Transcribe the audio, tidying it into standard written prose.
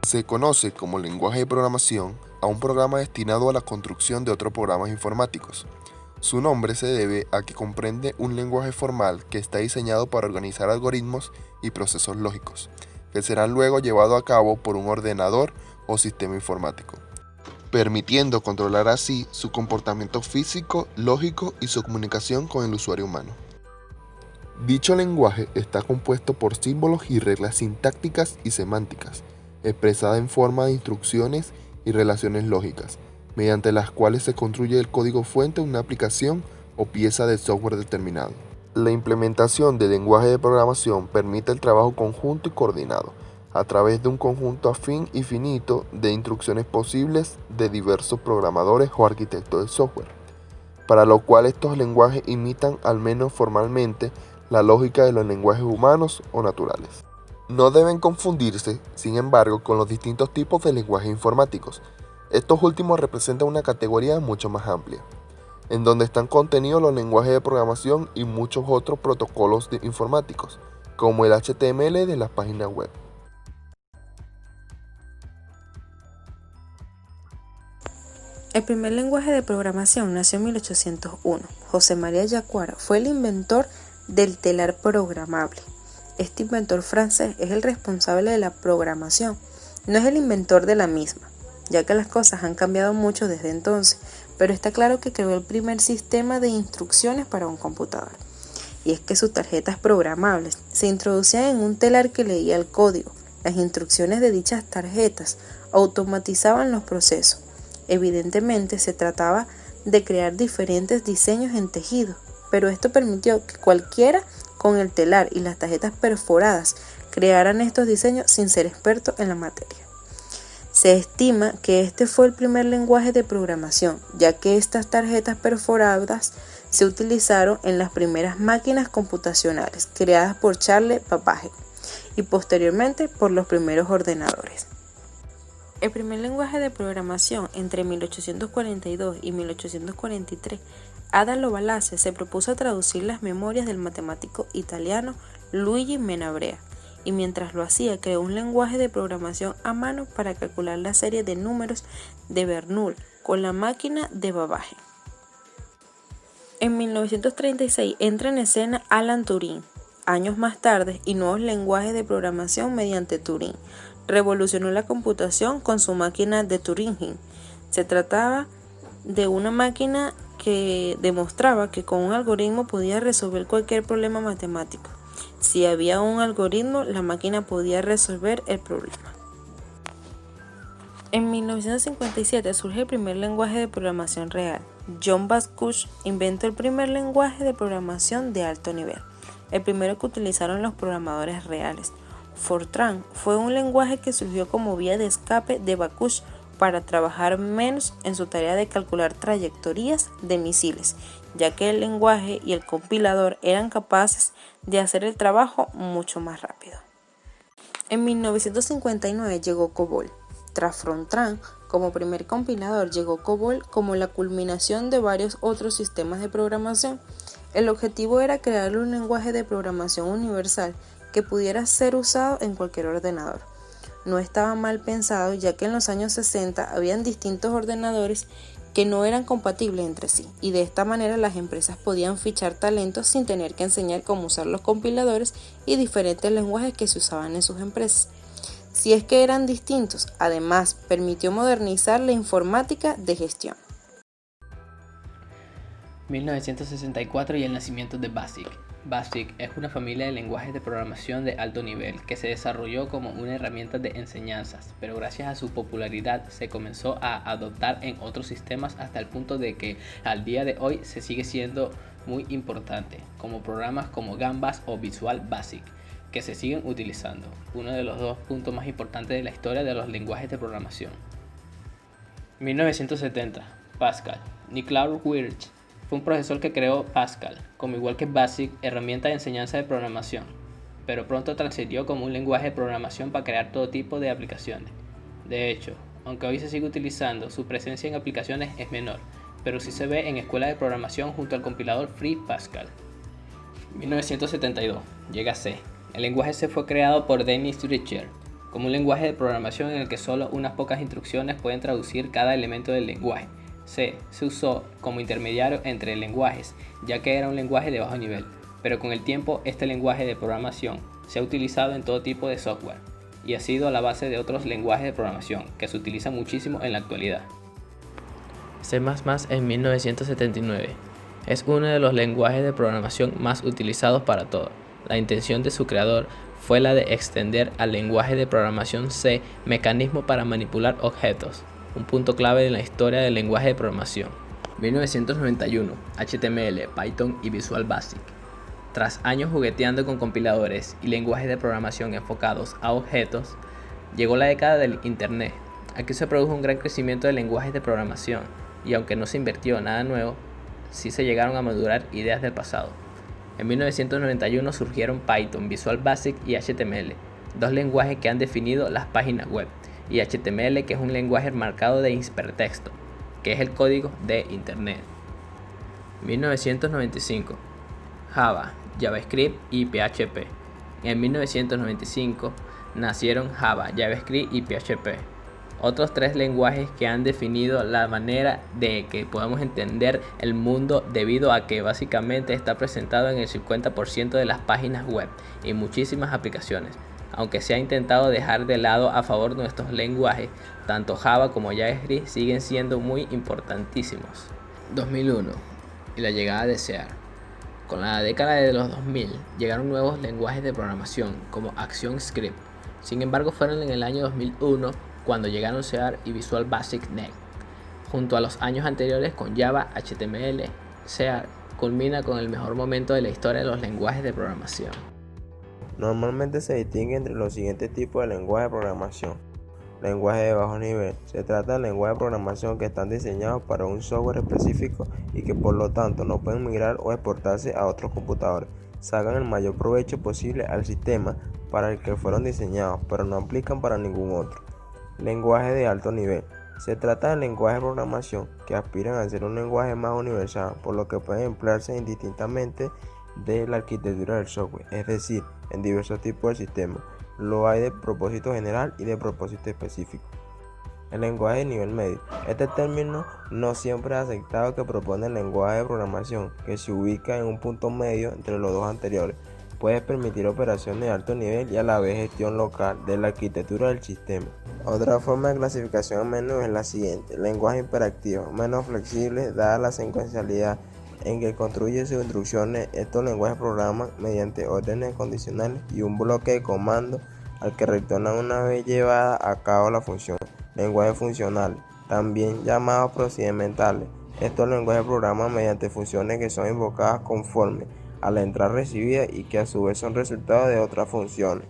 Se conoce como lenguaje de programación a un programa destinado a la construcción de otros programas informáticos. Su nombre se debe a que comprende un lenguaje formal que está diseñado para organizar algoritmos y procesos lógicos, que serán luego llevados a cabo por un ordenador o sistema informático, permitiendo controlar así su comportamiento físico, lógico y su comunicación con el usuario humano. Dicho lenguaje está compuesto por símbolos y reglas sintácticas y semánticas, expresada en forma de instrucciones y relaciones lógicas, mediante las cuales se construye el código fuente de una aplicación o pieza de software determinado. La implementación del lenguaje de programación permite el trabajo conjunto y coordinado, a través de un conjunto afín y finito de instrucciones posibles de diversos programadores o arquitectos de software, para lo cual estos lenguajes imitan, al menos formalmente, la lógica de los lenguajes humanos o naturales. No deben confundirse, sin embargo, con los distintos tipos de lenguajes informáticos. Estos últimos representan una categoría mucho más amplia, en donde están contenidos los lenguajes de programación y muchos otros protocolos informáticos, como el HTML de las páginas web. El primer lenguaje de programación nació en 1801. José María Jacquard fue el inventor del telar programable. Este inventor francés es el responsable de la programación, no es el inventor de la misma, ya que las cosas han cambiado mucho desde entonces, pero está claro que creó el primer sistema de instrucciones para un computador. Y es que sus tarjetas programables se introducían en un telar que leía el código. Las instrucciones de dichas tarjetas automatizaban los procesos. Evidentemente se trataba de crear diferentes diseños en tejido, pero esto permitió que cualquiera con el telar y las tarjetas perforadas crearan estos diseños sin ser expertos en la materia. Se estima que este fue el primer lenguaje de programación, ya que estas tarjetas perforadas se utilizaron en las primeras máquinas computacionales creadas por Charles Babbage y posteriormente por los primeros ordenadores. El primer lenguaje de programación entre 1842 y 1843, Ada Lovelace se propuso traducir las memorias del matemático italiano Luigi Menabrea, y mientras lo hacía creó un lenguaje de programación a mano para calcular la serie de números de Bernoulli con la máquina de Babbage. En 1936 entra en escena Alan Turing. Años más tarde, y nuevos lenguajes de programación mediante Turing. Revolucionó la computación con su máquina de Turing. Se trataba de una máquina que demostraba que con un algoritmo podía resolver cualquier problema matemático. Si había un algoritmo, la máquina podía resolver el problema. En 1957 surge el primer lenguaje de programación real. John Bascuch inventó el primer lenguaje de programación de alto nivel, el primero que utilizaron los programadores reales. Fortran fue un lenguaje que surgió como vía de escape de Bascuch para trabajar menos en su tarea de calcular trayectorias de misiles, ya que el lenguaje y el compilador eran capaces de hacer el trabajo mucho más rápido. En 1959 llegó COBOL. Tras Fortran como primer compilador, llegó COBOL como la culminación de varios otros sistemas de programación. El objetivo era crear un lenguaje de programación universal que pudiera ser usado en cualquier ordenador. No estaba mal pensado, ya que en los años 60 habían distintos ordenadores que no eran compatibles entre sí, y de esta manera las empresas podían fichar talentos sin tener que enseñar cómo usar los compiladores y diferentes lenguajes que se usaban en sus empresas. Si es que eran distintos, además permitió modernizar la informática de gestión. 1964 y el nacimiento de BASIC. BASIC es una familia de lenguajes de programación de alto nivel que se desarrolló como una herramienta de enseñanzas, pero gracias a su popularidad se comenzó a adoptar en otros sistemas hasta el punto de que al día de hoy se sigue siendo muy importante, como programas como Gambas o Visual Basic, que se siguen utilizando, uno de los dos puntos más importantes de la historia de los lenguajes de programación. 1970. Pascal. Niklaus Wirth fue un profesor que creó Pascal, como igual que BASIC, herramienta de enseñanza de programación, pero pronto transitió como un lenguaje de programación para crear todo tipo de aplicaciones. De hecho, aunque hoy se sigue utilizando, su presencia en aplicaciones es menor, pero sí se ve en escuelas de programación junto al compilador Free Pascal. 1972. Llega C. El lenguaje C fue creado por Dennis Ritchie como un lenguaje de programación en el que solo unas pocas instrucciones pueden traducir cada elemento del lenguaje. C se usó como intermediario entre lenguajes, ya que era un lenguaje de bajo nivel, pero con el tiempo este lenguaje de programación se ha utilizado en todo tipo de software y ha sido la base de otros lenguajes de programación que se utilizan muchísimo en la actualidad. C++ en 1979 es uno de los lenguajes de programación más utilizados para todo. La intención de su creador fue la de extender al lenguaje de programación C mecanismos para manipular objetos, un punto clave en la historia del lenguaje de programación. 1991, HTML, Python y Visual Basic. Tras años jugueteando con compiladores y lenguajes de programación enfocados a objetos, llegó la década del Internet. Aquí se produjo un gran crecimiento de lenguajes de programación y aunque no se invirtió nada nuevo, sí se llegaron a madurar ideas del pasado. En 1991 surgieron Python, Visual Basic y HTML, dos lenguajes que han definido las páginas web, y HTML, que es un lenguaje marcado de hipertexto, que es el código de Internet. 1995, Java, JavaScript y PHP. En 1995 nacieron Java, JavaScript y PHP. Otros tres lenguajes que han definido la manera de que podamos entender el mundo, debido a que básicamente está presentado en el 50% de las páginas web y muchísimas aplicaciones. Aunque se ha intentado dejar de lado a favor de nuestros lenguajes, tanto Java como JavaScript siguen siendo muy importantísimos. 2001 y la llegada de C#. Con la década de los 2000 llegaron nuevos lenguajes de programación como ActionScript. Sin embargo, fueron en el año 2001 cuando llegaron C# y Visual Basic Net. Junto a los años anteriores con Java, HTML, C# culmina con el mejor momento de la historia de los lenguajes de programación. Normalmente se distingue entre los siguientes tipos de lenguaje de programación. Lenguaje de bajo nivel. Se trata de lenguajes de programación que están diseñados para un software específico y que por lo tanto no pueden migrar o exportarse a otros computadores. Sacan el mayor provecho posible al sistema para el que fueron diseñados, pero no aplican para ningún otro. Lenguaje de alto nivel. Se trata de lenguajes de programación que aspiran a ser un lenguaje más universal, por lo que pueden emplearse indistintamente de la arquitectura del software, es decir, en diversos tipos de sistemas. Lo hay de propósito general y de propósito específico. El lenguaje de nivel medio. Este término no siempre es aceptado, que propone el lenguaje de programación que se ubica en un punto medio entre los dos anteriores. Puede permitir operaciones de alto nivel y a la vez gestión local de la arquitectura del sistema. Otra forma de clasificación al menú es la siguiente: lenguaje hiperactivo, menos flexible dada la secuencialidad en que construye sus instrucciones. Estos lenguajes programan mediante órdenes condicionales y un bloque de comandos al que retornan una vez llevada a cabo la función. Lenguajes funcionales, también llamados procedimentales. Estos lenguajes programan mediante funciones que son invocadas conforme a la entrada recibida y que a su vez son resultado de otras funciones.